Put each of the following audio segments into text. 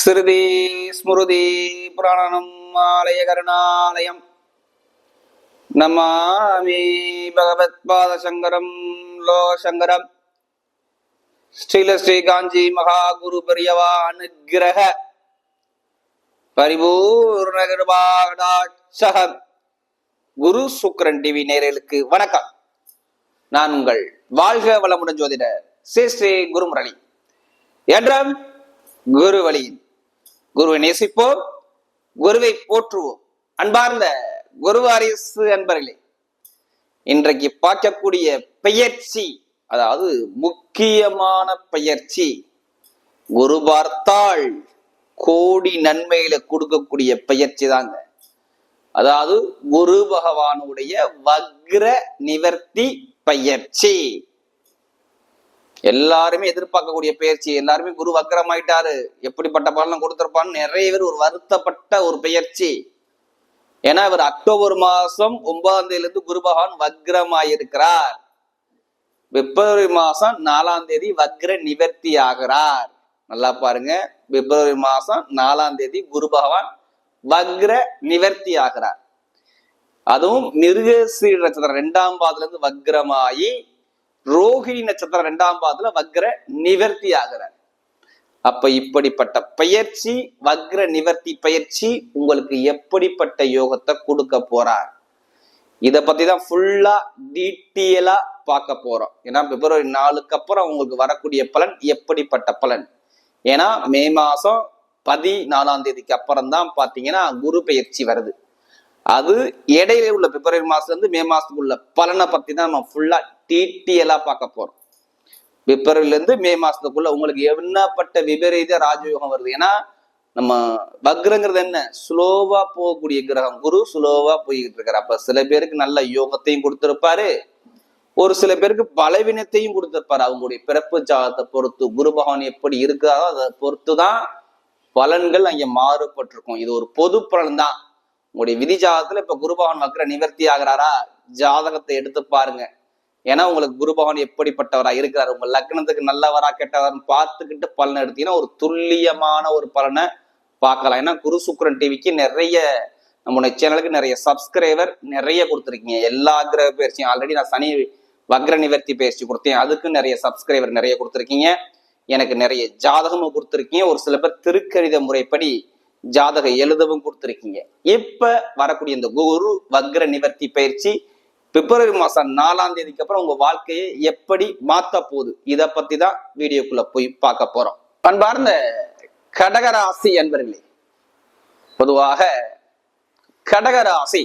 ஸ்ருதி ஸ்மிருதி புராணம் ஆலய கருணாலயம் நமாமி பகவத் பாத சங்கரம் லோகசங்கரம் ஸ்ரீல ஸ்ரீ காஞ்சி மகா குரு பெரியவா அனுக்கிரக பரிபூர்ண கிருபாகடாட்சகம். குரு சுக்கிரன் டிவி நேயர்களுக்கு வணக்கம். நான் உங்கள் வாழ்க வளமுடன் ஜோதிடர் ஸ்ரீ ஸ்ரீ குருமுரளி என்றும் குரு வழியில் குருவை நேசிப்போம், குருவை போற்றுவோம். அன்பார்ந்த குரு வாரிசு அன்பர்களே, இன்றைக்கு பார்க்கக்கூடிய பெயர்ச்சி, அதாவது முக்கியமான பெயர்ச்சி, குரு பார்த்தால் கோடி நன்மைகளை கொடுக்கக்கூடிய பெயர்ச்சி தாங்க. அதாவது குரு பகவானுடைய வக்ர நிவர்த்தி பெயர்ச்சி. எல்லாருமே எதிர்பார்க்கக்கூடிய பயிற்சி. எல்லாருமே குரு வக்ரமாயிட்டாரு, எப்படிப்பட்ட பலனை கொடுத்திருப்பான்னு நிறைய பேர் ஒரு வருத்தப்பட்ட ஒரு பெயர்ச்சி. ஏன்னா இவர் அக்டோபர் மாசம் 9ஆம் தேதியிலிருந்து குரு பகவான் வக்ரமாயிருக்கிறார். பிப்ரவரி மாசம் 4ஆம் தேதி வக்ர நிவர்த்தி ஆகிறார். நல்லா பாருங்க, பிப்ரவரி மாசம் 4ஆம் தேதி குரு பகவான் வக்ர நிவர்த்தி ஆகிறார். அதுவும் மிருகசீர நட்சத்திரம் 2ஆம் பாதத்துல இருந்து வக்ரமாயி ரோஹிணி நட்சத்திரம் 2ஆம் பாதத்துல வக்ர நிவர்த்தி ஆகிறார். அப்ப இப்படிப்பட்ட பயிற்சி, வக்ர நிவர்த்தி பயிற்சி உங்களுக்கு எப்படிப்பட்ட யோகத்தை கொடுக்க போறார், இத பத்தி தான் ஃபுல்லா டீட்டெயிலா பார்க்க போறோம். ஏன்னா பிப்ரவரி 4க்கு அப்புறம் உங்களுக்கு வரக்கூடிய பலன் எப்படிப்பட்ட பலன். ஏன்னா மே மாசம் 14ஆம் தேதிக்கு அப்புறம் தான் பாத்தீங்கன்னா குரு பெயர்ச்சி வருது. அது இடையில உள்ள பிப்ரவரி மாசத்துல இருந்து மே மாசத்துக்குள்ள பலனை பத்தி தான் நம்ம ஃபுல்லா டீட்டெயிலா பார்க்க போறோம். பிப்ரவரில இருந்து மே மாசத்துக்குள்ள உங்களுக்கு என்னப்பட்ட விபரீத ராஜயோகம் வருது. ஏன்னா நம்ம வக்ரங்கிறது என்ன, ஸ்லோவா போகக்கூடிய கிரகம். குரு ஸ்லோவா போய்கிட்டு இருக்காரு. அப்ப சில பேருக்கு நல்ல யோகத்தையும் கொடுத்திருப்பாரு, ஒரு சில பேருக்கு பலவீனத்தையும் கொடுத்திருப்பாரு. அவங்களுடைய பிறப்பு ஜாதகத்தை பொறுத்து, குரு பகவான் எப்படி இருக்காரோ அதை பொறுத்துதான் பலன்கள் அங்க மாறுபட்டிருக்கும். இது ஒரு பொது பலன் தான். உங்களுடைய விதி ஜாதகத்துல இப்ப குரு பகவான் வக்ர நிவர்த்தி ஆகிறாரா, ஜாதகத்தை எடுத்து பாருங்க. ஏன்னா உங்களுக்கு குரு பகவான் எப்படிப்பட்டவரா இருக்கிறார், உங்க லக்னத்துக்கு நல்லவரா கெட்டவரான்னு பார்த்துக்கிட்டு பலனை எடுத்தீங்கன்னா ஒரு துல்லியமான ஒரு பலனை பார்க்கலாம். ஏன்னா குரு சுக்கிரன் டிவிக்கு நிறைய, நம்முடைய சேனலுக்கு நிறைய சப்ஸ்கிரைபர் நிறைய கொடுத்துருக்கீங்க. எல்லா கிரக பயிற்சியும் ஆல்ரெடி நான் சனி வக்ர நிவர்த்தி பயிற்சி கொடுத்தேன், அதுக்கு நிறைய சப்ஸ்கிரைபர் நிறைய கொடுத்துருக்கீங்க. எனக்கு நிறைய ஜாதகமும் கொடுத்துருக்கீங்க. ஒரு சில பேர் திருக்கணித முறைப்படி ஜாதகம் எழுதவும் கொடுத்துருக்கீங்க. இப்ப வரக்கூடிய இந்த குரு வக்ர நிவர்த்தி பயிற்சி பிப்ரவரி மாசம் 4ஆம் தேதிக்கு அப்புறம் உங்க வாழ்க்கையை எப்படி மாத்த போகுது, இத பத்தி தான் வீடியோக்குள்ள போய் பார்க்க போறோம். அன்பார்ந்த கடகராசி என்பர்களே, பொதுவாக கடகராசி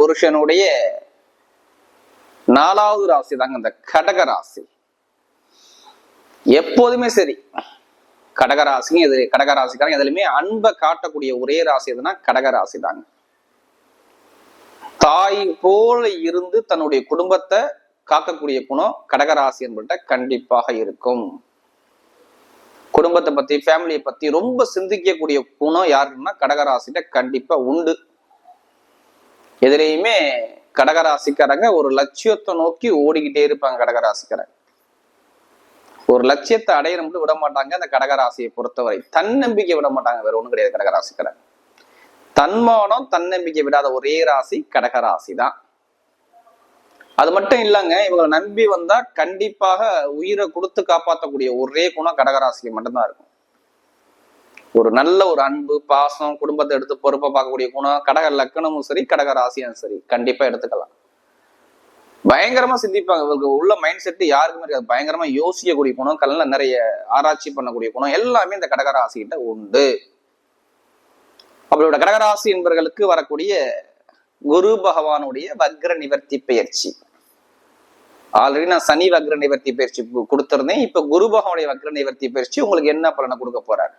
புருஷனுடைய 4வது ராசி தாங்க இந்த கடகராசி. எப்போதுமே சரி, கடகராசிங்க எது, கடகராசிக்காரங்க எதுலையுமே அன்பை காட்டக்கூடிய ஒரே ராசி எதுனா கடகராசி தாங்க. தாய் போல இருந்து தன்னுடைய குடும்பத்தை காக்கக்கூடிய குணம் கடகராசி என்பட்ட கண்டிப்பாக இருக்கும். குடும்பத்தை பத்தி, ஃபேமிலியை பத்தி ரொம்ப சிந்திக்கக்கூடிய குணம் யாருன்னா கடகராசிட்ட கண்டிப்பா உண்டு. எதிரையுமே கடகராசிக்காரங்க ஒரு லட்சியத்தை நோக்கி ஓடிக்கிட்டே இருப்பாங்க. கடகராசிக்காரங்க ஒரு லட்சியத்தை அடையணும்னு விட மாட்டாங்க. அந்த கடகராசியை பொறுத்தவரை தன்னம்பிக்கை விட மாட்டாங்க, வேற ஒண்ணும் கிடையாது. கடகராசிக்காரங்க தன்மானம் தன்னம்பிக்கை விடாத ஒரே ராசி கடகராசி தான். அது மட்டும் இல்லைங்க, இவங்களை நம்பி வந்தா கண்டிப்பாக உயிரை கொடுத்து காப்பாற்றக்கூடிய ஒரே குணம் கடகராசிக்கு மட்டும்தான் இருக்கும். ஒரு நல்ல ஒரு அன்பு, பாசம், குடும்பத்தை எடுத்து பொறுப்பை பார்க்கக்கூடிய குணம் கடக லக்கணமும் சரி, கடகராசியும் சரி, கண்டிப்பா எடுத்துக்கலாம். பயங்கரமா சிந்திப்பாங்க. இவங்களுக்கு உள்ள மைண்ட் செட் யாருக்குமே இருக்காது. பயங்கரமா யோசிக்கக்கூடிய குணம், கல்ல நிறைய ஆராய்ச்சி பண்ணக்கூடிய குணம் எல்லாமே இந்த கடகராசி கிட்ட உண்டு. அவளோட கடகராசி என்பவர்களுக்கு வரக்கூடிய குரு பகவானுடைய வக்ர நிவர்த்தி பயிற்சி, ஆல்ரெடி நான் சனி வக்ர நிவர்த்தி பயிற்சி கொடுத்திருந்தேன். இப்ப குரு பகவானுடைய வக்ர நிவர்த்தி பயிற்சி உங்களுக்கு என்ன பலனை கொடுக்க போறாரு.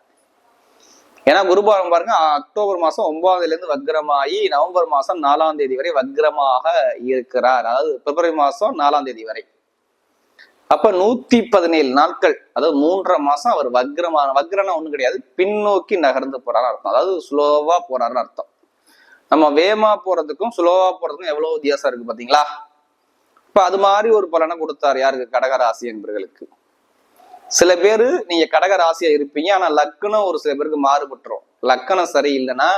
ஏன்னா குரு பகவான் பாருங்க, அக்டோபர் மாசம் 9ஆம் தேதியிலிருந்து வக்ரமாயி நவம்பர் மாசம் 4ஆம் தேதி வரை வக்ரமாக இருக்கிறார். அதாவது பிப்ரவரி மாசம் 4ஆம் தேதி வரை. அப்ப 117 நாட்கள், அதாவது 3.5 மாசம் அவர் வக்ரமான, வக்ரனா ஒண்ணும் கிடையாது, பின்னோக்கி நகர்ந்து போறாரு அர்த்தம். அதாவது ஸ்லோவா போறாருன்னு அர்த்தம். நம்ம வேகமா போறதுக்கும் ஸ்லோவா போறதுக்கும் எவ்வளவு வித்தியாசம் இருக்கு பாத்தீங்களா. இப்ப அது மாதிரி ஒரு பலனை கொடுத்தாரு யாருக்கு, கடகராசி என்பவர்களுக்கு. சில பேரு நீங்க கடக ராசியா இருப்பீங்க, ஆனா லக்னம் ஒரு சில பேருக்கு மாறுபட்டுரும். லக்கணம் சரியில்லைன்னா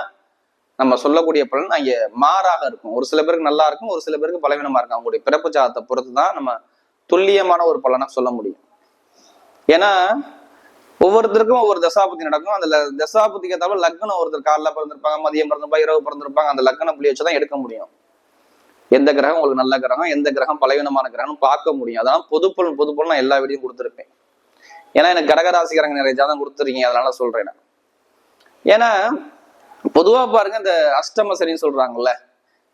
நம்ம சொல்லக்கூடிய பலன் அங்க மாறாக இருக்கும். ஒரு சில பேருக்கு நல்லா இருக்கும், ஒரு சில பேருக்கு பலவீனமா இருக்கும். அவங்களுடைய பிறப்பு ஜாதத்தை பொறுத்து தான் நம்ம துல்லியமான ஒரு பலனை சொல்ல முடியும். ஏன்னா ஒவ்வொருத்தருக்கும் ஒவ்வொரு தசாபதி நடக்கும். அந்த தசாபதிக்கு ஏற்றாலும் லக்னம் ஒருத்தர் காலைல பிறந்திருப்பாங்க, மதியம் பிறந்திருப்பாங்க, இரவு பிறந்திருப்பாங்க. அந்த லக்னம் புள்ளி வச்சுதான் எடுக்க முடியும். எந்த கிரகம் உங்களுக்கு நல்ல கிரகம், எந்த கிரகம் பலவீனமான கிரகம் பார்க்க முடியும். அதான் பொதுப்பலன் நான் எல்லா வீடியும் கொடுத்துருப்பேன். ஏன்னா எனக்கு கடகராசிக்காரங்க நிறைய ஜாதகம் கொடுத்துருக்கீங்க, அதனால சொல்றேன். ஏன்னா பொதுவா பாருங்க, இந்த அஷ்டம சனின்னு சொல்றாங்கல்ல,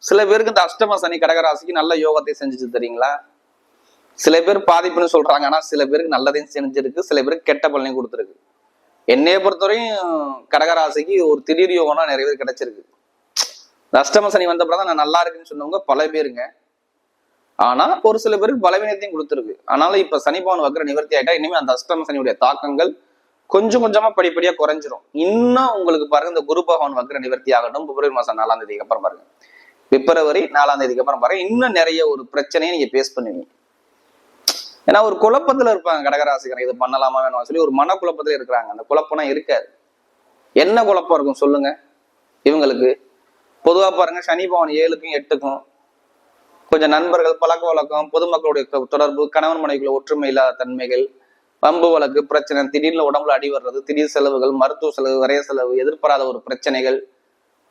சில பேருக்கு இந்த அஷ்டம சனி கடகராசிக்கு நல்ல யோகத்தை செஞ்சுச்சு தெரியுங்களா? சில பேர் பாதிப்புன்னு சொல்றாங்க, ஆனா சில பேருக்கு நல்லதையும் செஞ்சிருக்கு, சில பேருக்கு கெட்ட பலனையும் கொடுத்துருக்கு. என்னைய பொறுத்தவரையும் கடகராசிக்கு ஒரு திடீர் யோகம்னா நிறைய பேர் கிடைச்சிருக்கு. அஷ்டம சனி வந்தப்பதான் நான் நல்லா இருக்குன்னு சொன்னவங்க பல பேருங்க. ஆனா ஒரு சில பேருக்கு பலவீனத்தையும் கொடுத்துருக்கு. ஆனாலும் இப்ப சனி பவன் வக்ர நிவர்த்தி ஆயிட்டா இனிமே அந்த அஷ்டம சனியுடைய தாக்கங்கள் கொஞ்சம் கொஞ்சமா படிப்படியா குறைஞ்சிரும். இன்னும் உங்களுக்கு பாருங்க, இந்த குரு பகவான் வக்ர நிவர்த்தி ஆகட்டும், பிப்ரவரி மாசம் 4ஆம் தேதிக்கு அப்புறம் பாருங்க, பிப்ரவரி 4ஆம் தேதிக்கு அப்புறம் பாருங்க, இன்னும் நிறைய ஒரு பிரச்சனையை நீங்க பேஸ் பண்ணுவீங்க. ஏன்னா ஒரு குழப்பத்துல இருப்பாங்க கடகராசிக்காரங்க, இது பண்ணலாமா வேணுமா சொல்லி ஒரு மன குழப்பத்துல இருக்கிறாங்க. அந்த குழப்பம்னா இருக்காது. என்ன குழப்பம் இருக்கும் சொல்லுங்க இவங்களுக்கு? பொதுவா பாருங்க, சனி பவன் 7க்கும் 8க்கும் கொஞ்சம் நண்பர்கள், பழக்க வழக்கம், பொதுமக்களுடைய தொடர்பு, கணவன் மனைவிக்குள்ள ஒற்றுமை இல்லாத தன்மைகள், வம்பு வழக்கு, பிரச்சனை, திடீர்னு உடம்புல அடி வர்றது, திடீர் செலவுகள், மருத்துவ செலவு, வரைய செலவு, எதிர்பாராத ஒரு பிரச்சனைகள்,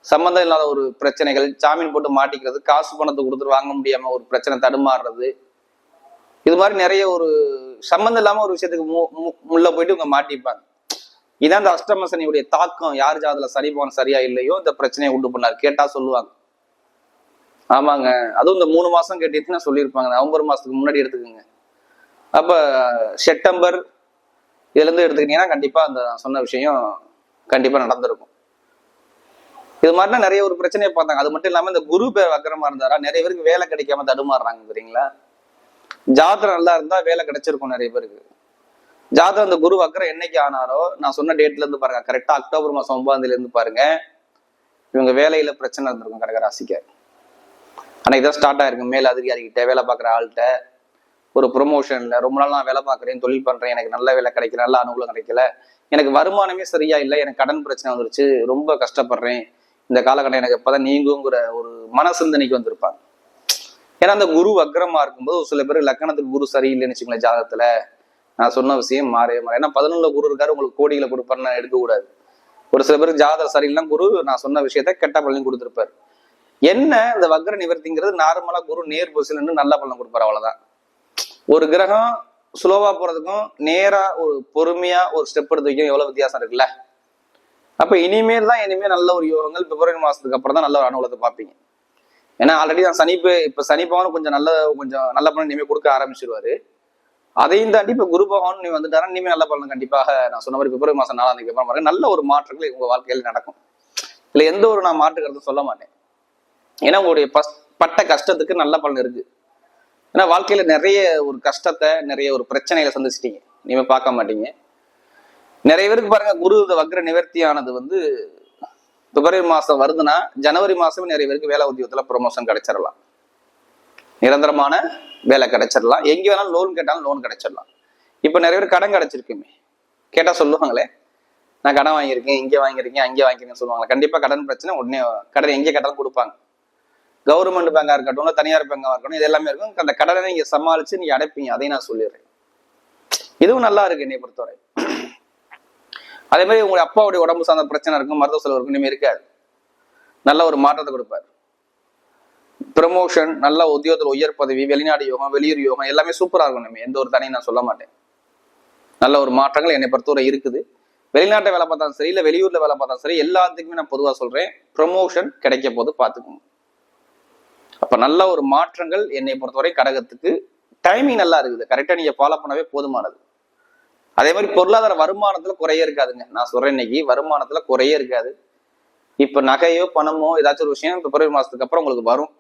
சம்பந்தம் இல்லாத ஒரு பிரச்சனைகள், ஜாமீன் போட்டு மாட்டிக்கிறது, காசு பணத்தை கொடுத்துட்டு வாங்க முடியாம ஒரு பிரச்சனை தடுமாறுறது, இது மாதிரி நிறைய ஒரு சம்பந்தம் இல்லாம ஒரு விஷயத்துக்கு முள்ள போயிட்டு இவங்க மாட்டிப்பாங்க. இதான் இந்த அஷ்டம சனியுடைய தாக்கம். யார் ஜாதத்துல சனி பவன் சரியா இல்லையோ இந்த பிரச்சனையை உண்டு பண்ணாரு கேட்டா சொல்லுவாங்க. ஆமாங்க, அதுவும் இந்த 3 மாசம் கேட்டீங்கன்னா சொல்லியிருப்பாங்க. நவம்பர் மாசத்துக்கு முன்னாடி எடுத்துக்கோங்க. அப்ப செப்டம்பர் இதுல இருந்து எடுத்துக்கிட்டீங்கன்னா கண்டிப்பா அந்த சொன்ன விஷயம் கண்டிப்பா நடந்திருக்கும். இது மாதிரிலாம் நிறைய ஒரு பிரச்சனையை பார்த்தாங்க. அது மட்டும் இல்லாம இந்த குரு வக்கரமா இருந்தாரா, நிறைய பேருக்கு வேலை கிடைக்காம தடுமாறுறாங்க தெரியுங்களா? ஜாதகம் நல்லா இருந்தா வேலை கிடைச்சிருக்கும் நிறைய பேருக்கு. ஜாதகம் இந்த குரு வக்கரம் என்னைக்கு ஆனாரோ நான் சொன்ன டேட்ல இருந்து பாருங்க, கரெக்டா அக்டோபர் மாசம் 9ஆம் தேதியில இருந்து பாருங்க, இவங்க வேலையில பிரச்சனை இருந்திருக்கும் கடகராசிக்கு. ஆனா இதான் ஸ்டார்ட் ஆயிருக்கு. மேல் அதிகாரிகிட்ட, வேலை பார்க்குற ஆள்கிட்ட, ஒரு ப்ரொமோஷன்ல ரொம்ப நாள் நான் வேலை பார்க்குறேன், தொழில் பண்றேன், எனக்கு நல்ல வேலை கிடைக்கல, நல்ல அனுகூலம் கிடைக்கல, எனக்கு வருமானமே சரியா இல்லை, எனக்கு கடன் பிரச்சனை வந்துருச்சு, ரொம்ப கஷ்டப்படுறேன், இந்த காலகட்டம் எனக்கு எப்பதான் நீங்குங்கிற ஒரு மன சிந்தனைக்கு வந்திருப்பாங்க. ஏன்னா அந்த குரு வக்ரமா இருக்கும்போது ஒரு சில பேர் லக்கணத்துக்கு குரு சரியில்லைன்னு வச்சுங்களேன், ஜாதகத்துல நான் சொன்ன விஷயம் மாறவே மாற. ஏன்னா 11ல குரு இருக்காரு, உங்களுக்கு கோடிகளை கொடுப்பாருன்னு நான் எடுக்கக்கூடாது. ஒரு சில பேருக்கு ஜாதகம் சரியில்லைன்னா குரு நான் சொன்ன விஷயத்த கெட்ட பலன் கொடுத்துருப்பாரு. என்ன இந்த வக்ர நிவர்த்திங்கிறது நார்மலா குரு நேர் பொசிஷன் நல்ல பலன் கொடுப்பாரு, அவ்வளவுதான். ஒரு கிரகம் ஸ்லோவா போறதுக்கும் நேரா ஒரு பொறுமையா ஒரு ஸ்டெப் எடுத்து வைக்கும் எவ்வளவு வித்தியாசம் இருக்குல்ல. அப்ப இனிமேல் நல்ல ஒரு யோகங்கள் பிப்ரவரி மாசத்துக்கு அப்புறம் தான் நல்ல ஒரு அனுகூலத்தை பார்ப்பீங்க. ஏன்னா ஆல்ரெடி நான் இப்ப சனி பகவான் கொஞ்சம் நல்ல பலன் இனிமேல் கொடுக்க ஆரம்பிச்சிருவாரு. அதையும் தாண்டி இப்ப குரு பகவான் நீ வந்துட்டாரா, இனிமேல் நல்ல பலன் கண்டிப்பாக நான் சொன்ன மாதிரி பிப்ரவரி மாசம் 4ஆம் தேதிக்கு அப்புறம் நல்ல ஒரு மாற்றங்கள் உங்க வாழ்க்கையில நடக்கும். இல்ல எந்த ஒரு நான் மாற்று கருத்தும் சொல்ல மாட்டேன். ஏன்னா உங்களுடைய பட்ட கஷ்டத்துக்கு நல்ல பலன் இருக்கு. ஏன்னா வாழ்க்கையில நிறைய ஒரு கஷ்டத்தை, நிறைய ஒரு பிரச்சனைகளை சந்திச்சிட்டீங்க, நீங்க பார்க்க மாட்டீங்க. நிறைய பேருக்கு பாருங்க, குரு வக்ர நிவர்த்தி ஆனது பிப்ரவரி மாசம் வருதுன்னா ஜனவரி மாசமே நிறைய பேருக்கு வேலை உத்தியோகத்துல ப்ரொமோஷன் கிடைச்சிடலாம், நிரந்தரமான வேலை கிடைச்சிடலாம், எங்க வேணாலும் லோன் கேட்டாலும் லோன் கிடைச்சிடலாம். இப்ப நிறைய பேர் கடன் கிடைச்சிருக்குமே, கேட்டா சொல்லுவாங்களே நான் கடன் வாங்கியிருக்கேன், இங்கே வாங்கியிருக்கேன், அங்கே வாங்கியிருக்கேன்னு சொல்லுவாங்களே. கண்டிப்பா கடன் பிரச்சனை உடனே கடன் எங்கே கேட்டாலும் கொடுப்பாங்க. கவர்மெண்ட் பேங்கா இருக்கட்டும், தனியார் பேங்கா இருக்கட்டும், இது எல்லாமே இருக்கும். அந்த கடனை நீங்க சமாளிச்சு நீங்க அடைப்பீங்க, அதையும் நான் சொல்லிடுறேன். இதுவும் நல்லா இருக்கு என்னை பொறுத்தவரை. அதே மாதிரி உங்களுடைய அப்பாவுடைய உடம்பு சார்ந்த பிரச்சனை இருக்கும், மருத்துவ செலவு இருக்கும், இனிமே இருக்காது. நல்ல ஒரு மாற்றத்தை கொடுப்பாரு. ப்ரமோஷன், நல்ல உத்தியோகத்தில் உயர் பதவி, வெளிநாடு யோகம், வெளியூர் யோகம் எல்லாமே சூப்பரா இருக்கும். நம்ம எந்த ஒரு தனியும் நான் சொல்ல மாட்டேன். நல்ல ஒரு மாற்றங்கள் என்னை பொறுத்தவரை இருக்குது. வெளிநாட்டை வேலை பார்த்தாலும் சரி, இல்லை வெளியூர்ல வேலை பார்த்தாலும் சரி, எல்லாத்துக்குமே நான் பொதுவாக சொல்றேன், ப்ரமோஷன் கிடைக்க போது பார்த்துக்கோங்க. அப்ப நல்ல ஒரு மாற்றங்கள் என்னை பொறுத்தவரை கடகத்துக்கு டைமிங் நல்லா இருக்குது. கரெக்டா நீங்க ஃபாலோ பண்ணவே போதுமானது. அதே மாதிரி பொருளாதார வருமானத்துல குறைய இருக்காதுங்க. நான் சொல்றேன், இன்னைக்கு வருமானத்துல குறைய இருக்காது. இப்ப நகையோ பணமோ ஏதாச்சும் ஒரு விஷயம் பிப்ரவரி மாசத்துக்கு அப்புறம் உங்களுக்கு வரும்.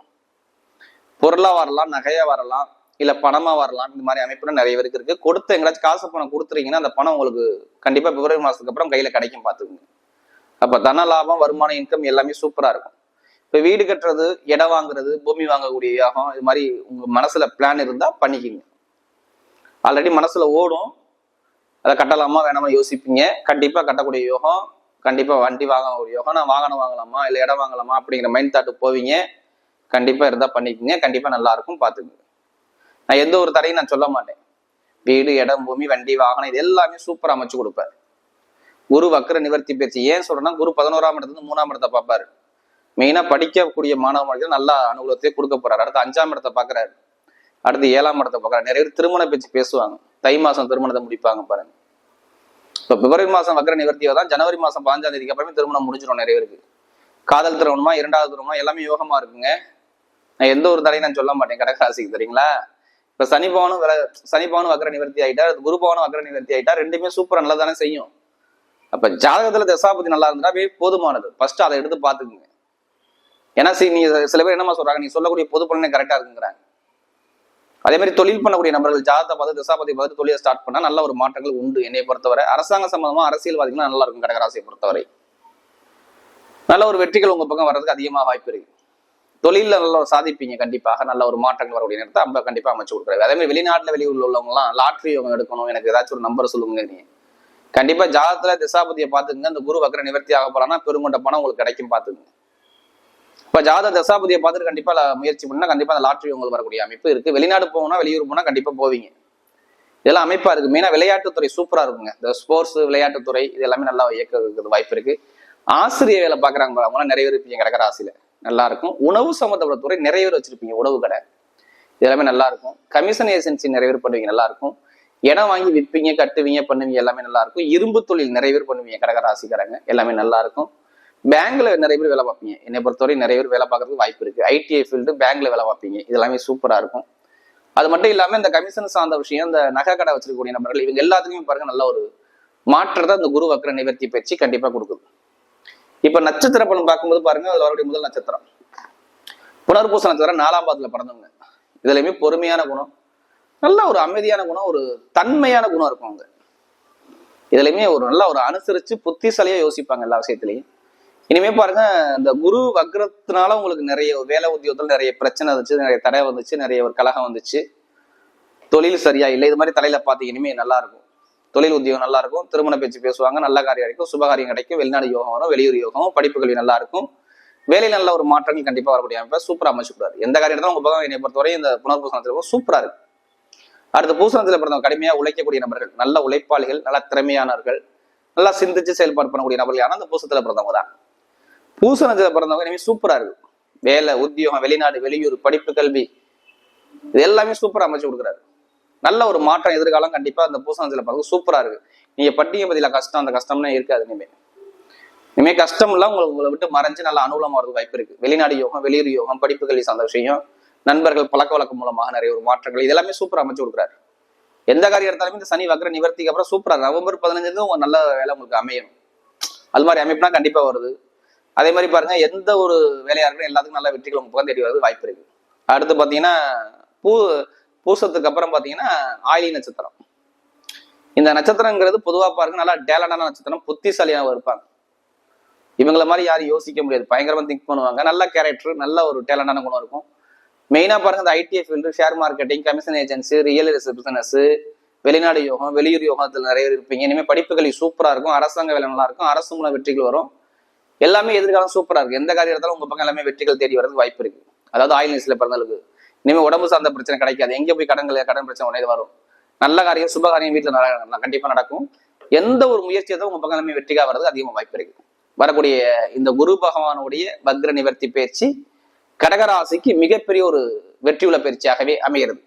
பொருளா வரலாம், நகையா வரலாம், இல்ல பணமா வரலாம். இந்த மாதிரி அமைப்புல நிறைய பேருக்கு இருக்கு. கொடுத்த எங்கேயாச்சும் காசு பணம் கொடுத்துறீங்கன்னா அந்த பணம் உங்களுக்கு கண்டிப்பா பிப்ரவரி மாசத்துக்கு அப்புறம் கையில கிடைக்கும், பாத்துக்கோங்க. அப்ப தன லாபம், வருமானம், இன்கம் எல்லாமே சூப்பரா இருக்கும். இப்ப வீடு கட்டுறது, இடம் வாங்குறது, பூமி வாங்கக்கூடிய யோகம், இது மாதிரி உங்க மனசுல பிளான் இருந்தா பண்ணிக்கிங்க. ஆல்ரெடி மனசுல ஓடும், அதை கட்டலாமா வேணாமா யோசிப்பீங்க. கண்டிப்பா கட்டக்கூடிய யோகம், கண்டிப்பா வண்டி வாங்கக்கூடிய யோகம், நான் வாகனம் வாங்கலாமா இல்ல இடம் வாங்கலாமா அப்படிங்கிற மைண்ட் தாட்டு போவீங்க. கண்டிப்பா இருந்தா பண்ணிக்கோங்க, கண்டிப்பா நல்லா இருக்கும், பாத்துக்கோங்க. நான் எந்த ஒரு தடையும் நான் சொல்ல மாட்டேன். வீடு, இடம், பூமி, வண்டி, வாகனம் இது எல்லாமே சூப்பரா அமைச்சு கொடுப்பாரு. குரு வக்ர நிவர்த்தி பயிற்சி ஏன் சொல்றேன்னா, குரு 11ஆம் இடத்துல 3ஆம் இடத்தை பார்ப்பாரு. மெயினா படிக்கக்கூடிய மாணவ மாணவிகள் நல்ல அனுகூலத்தையே கொடுக்க போறாரு. அடுத்து 5ஆம் இடத்தை பாக்குறாரு, அடுத்து 7ஆம் இடத்தை பாக்குறாரு. நிறைய பேர் திருமண பேச்சு பேசுவாங்க, தை மாசம் திருமணத்தை முடிப்பாங்க பாருங்க. இப்ப பிப்ரவரி மாசம் வக்ர நிவர்த்தியா தான் ஜனவரி மாசம் 15ஆம் தேதிக்கு அப்புறமே திருமணம் முடிஞ்சிடும். நிறைய பேருக்கு காதல் திருமணமா, 2வது திருமணமா எல்லாமே யோகமா இருக்குங்க. நான் எந்த ஒரு தடையும் நான் சொல்ல மாட்டேன் கடகராசிக்கு, தெரியுங்களா? இப்ப சனி பவனும் வக்ர நிவர்த்தி ஆயிட்டா, குரு பவனும் வக்ர நிவர்த்தி ஆயிட்டா, ரெண்டுமே சூப்பரா நல்லா தானே செய்யும். அப்ப ஜாதகத்துல தசாபதி நல்லா இருந்தா போதுமானது. ஃபர்ஸ்ட் அதை எடுத்து பாத்துக்குங்க. ஏன்னா நீ சில பேர் என்னமா சொல்றாங்க, நீ சொல்லக்கூடிய பொது பலனே கரெக்டா இருக்குங்கிறாங்க. அதே மாதிரி தொழில் பண்ணக்கூடிய நபர்கள் ஜாதகத்தை பார்த்து தசாபதி பார்த்து தொழிலை ஸ்டார்ட் பண்ணா நல்ல ஒரு மாற்றங்கள் உண்டு. என்னை பொறுத்தவரை அரசாங்க சம்பந்தமா அரசியல்வாதிகள் நல்லா இருக்கும். கடகராசியை பொறுத்தவரை நல்ல ஒரு வெற்றிகள் உங்க பக்கம் வர்றதுக்கு அதிகமாக வாய்ப்பு இருக்கு. தொழில நல்லா சாதிப்பீங்க, கண்டிப்பாக நல்ல ஒரு மாற்றங்கள் வரக்கூடிய நேரத்தை நம்ம கண்டிப்பா அமைச்சு கொடுக்குறாரு. அதே மாதிரி வெளிநாட்டுல வெளியூர்ல உள்ளவங்க எல்லாம் லாட்ரி அவங்க எடுக்கணும், எனக்கு ஏதாச்சும் ஒரு நம்பர் சொல்லுங்க. நீங்க கண்டிப்பா ஜாதகத்துல திசாபதியை பாத்துக்குங்க. இந்த குரு வக்ர நிவர்த்தி ஆக போறான்னா பெருங்கொண்ட பணம் உங்களுக்கு கிடைக்கும், பாத்துக்குங்க. இப்ப ஜாதக தசாபதியை பார்த்துட்டு கண்டிப்பா முயற்சி பண்ணா கண்டிப்பா அந்த லாட்ரி உங்களுக்கு வரக்கூடிய அமைப்பு இருக்கு. வெளிநாடு போகணும்னா வெளியூர் போனா கண்டிப்பா போவீங்க. இதெல்லாம் அமைப்பா இருக்கு. மெயினா விளையாட்டுத்துறை சூப்பரா இருக்குங்க. இந்த ஸ்போர்ட்ஸ் விளையாட்டுத்துறை இது எல்லாமே நல்லா இயக்க வாய்ப்பு இருக்கு. ஆசிரிய வேலை பாக்குறாங்க, அவங்களாம் நிறைய பேர் இருப்பீங்க கடகராசியில, நல்லா இருக்கும். உணவு சம்பந்தப்பட்ட துறை நிறைய பேர் வச்சிருப்பீங்க, உணவு கடை இதெல்லாமே நல்லா இருக்கும். கமிஷன் ஏஜென்சி நிறைய பேர் பண்ணுவீங்க, நல்லா இருக்கும். இடம் வாங்கி விற்பீங்க, கட்டுவீங்க, பண்ணுவீங்க, எல்லாமே நல்லா இருக்கும். இரும்பு தொழில் நிறைய பேர் பண்ணுவீங்க கடகராசிக்காரங்க, எல்லாமே நல்லா இருக்கும். பேங்க்ல நிறைய பேர் வேலை பார்ப்பீங்க. என்னை பொறுத்தவரை நிறைய பேர் வேலை பார்க்கறதுக்கு வாய்ப்பு இருக்கு. ஐடிஐ ஃபீல்டு பேங்க்ல வேலை பார்ப்பீங்க, இதெல்லாமே சூப்பரா இருக்கும். அது மட்டும் இல்லாம இந்த கமிஷன் சார்ந்த விஷயம், இந்த நகை கடை வச்சிருக்கக்கூடிய நபர்கள் இவங்க எல்லாத்துக்குமே பாருங்க நல்ல ஒரு மாற்றத்தை இந்த குரு வக்ர நிவர்த்தி பயிற்சி கண்டிப்பா கொடுக்குது. இப்ப நட்சத்திர பலன் பார்க்கும்போது பாருங்க, அதுல அவருடைய முதல் நட்சத்திரம் புனர்பூச நட்சத்திரம் 4ஆம் பாதத்துல பிறந்தவங்க. இதுலயுமே பொறுமையான குணம், நல்ல ஒரு அமைதியான குணம், ஒரு தன்மையான குணம் இருக்கும் அவங்க. இதுலயுமே ஒரு நல்ல ஒரு அனுசரிச்சு புத்திசாலியா யோசிப்பாங்க எல்லா விஷயத்திலையும். இனிமே பாருங்க, இந்த குரு வக்ரத்தினால உங்களுக்கு நிறைய வேலை உத்தியோகத்துல நிறைய பிரச்சனை வந்துச்சு, நிறைய தடை வந்துச்சு, நிறைய ஒரு கலகம் வந்துச்சு, தொழில் சரியா இல்லை, இது மாதிரி தலையில பாத்தீங்க. இனிமே நல்லா இருக்கும், தொழில் உத்தியோகம் நல்லா இருக்கும், திருமண பேச்சு பேசுவாங்க, நல்ல காரியம் கிடைக்கும், சுபகாரியம் கிடைக்கும், வெளிநாடு யோகம் வரும், வெளியூர் யோகம், படிப்பு கல்வி நல்லா இருக்கும், வேலையில் நல்ல ஒரு மாற்றங்கள் கண்டிப்பா வரக்கூடிய அமைப்பை சூப்பரா அமைச்சுக்கூடாது. எந்த காரியம் உங்க பக்கம் என்னை பொறுத்தவரை இந்த புனர்பூசணத்துல சூப்பரா இருக்கு. அடுத்த பூசணத்துல பிறந்தவங்க கடுமையா உழைக்கக்கூடிய நபர்கள், நல்ல உழைப்பாளிகள், நல்ல திறமையானவர்கள், நல்லா சிந்திச்சு செயல்பாடு பண்ணக்கூடிய நபர்கள் யாரும் அந்த பூசத்துல பிறந்தவங்க தான். பூசணத்துல பிறந்தவங்க இனிமே சூப்பரா இருக்கு. வேலை உத்தியோகம், வெளிநாடு வெளியூர், படிப்பு கல்வி இது எல்லாமே சூப்பரா அமைச்சு கொடுக்குறாரு. நல்ல ஒரு மாற்றம் எதிர்காலம் கண்டிப்பா அந்த பூசணத்துல பிறகு சூப்பரா இருக்கு. நீங்க பட்டிய பதில கஷ்டம், அந்த கஷ்டம்னா இருக்காது. இனிமே கஷ்டம் எல்லாம் உங்களை விட்டு மறைஞ்சு நல்ல அனுகூலமா வரது வாய்ப்பு இருக்கு. வெளிநாடு யோகம், வெளியூர் யோகம், படிப்பு கல்வி சார்ந்த விஷயம், நண்பர்கள் பழக்க வழக்கம் மூலமாக நிறைய ஒரு மாற்றங்கள் இதெல்லாமே சூப்பரா அமைச்சு கொடுக்குறாரு. எந்த காரியம் எடுத்தாலுமே இந்த சனி வக்ர நிவர்த்திக்கு அப்புறம் சூப்பரா நவம்பர் 15 உங்க நல்ல வேலை உங்களுக்கு அமையும். அது மாதிரி அமைப்புனா கண்டிப்பா வருது. அதே மாதிரி பாருங்க, எந்த ஒரு வேலையா இருக்கணும் எல்லாத்துக்கும் நல்ல வெற்றிகள் உங்க பக்கம் தேடி வருது வாய்ப்பு இருக்கு. அடுத்து பாத்தீங்கன்னா பூசத்துக்கு அப்புறம் பாத்தீங்கன்னா ஆயிலி நட்சத்திரம். இந்த நட்சத்திரங்கிறது பொதுவா பாருங்க நல்லா டேலண்டான நட்சத்திரம், புத்திசாலியாக இருப்பாங்க. இவங்களை மாதிரி யாரும் யோசிக்க முடியாது, பயங்கரமா திங்க் பண்ணுவாங்க, நல்ல கேரக்டர், நல்ல ஒரு டேலண்டான குணம் இருக்கும். மெயினா பாருங்க இந்த ITI field, share marketing, commission agency, real estate business, வெளிநாடு யோகம், வெளியூர் யோகத்துல நிறைய இருப்பீங்க. இனிமேல் படிப்புகள் சூப்பரா இருக்கும், அரசாங்க வேலை நல்லா இருக்கும், அரசு மூலம் வெற்றிகள் வரும், எல்லாமே எதிர்காலம் சூப்பரா இருக்கு. எந்த காரியம் எடுத்தாலும் உங்க பக்கம் எல்லாமே வெற்றிகள் தேடி வரது வாய்ப்பு இருக்கு. அதாவது ஆயில் நியூஸ்ல பிறந்தவங்களுக்கு இனிமேல் உடம்பு சார்ந்த பிரச்சனை கிடைக்காது. எங்க போய் கடன் பிரச்சனை உடனே வரும். நல்ல காரியம், சுப காரியம் வீட்டுல கண்டிப்பா நடக்கும். எந்த ஒரு முயற்சியோ உங்க பக்கம் எல்லாமே வெற்றிகா வர்றது அதிகமாக வாய்ப்பு இருக்கு. வரக்கூடிய இந்த குரு பகவானுடைய வக்ர நிவர்த்தி பயிற்சி கடகராசிக்கு மிகப்பெரிய ஒரு வெற்றியுள்ள பயிற்சியாகவே அமைகிறது.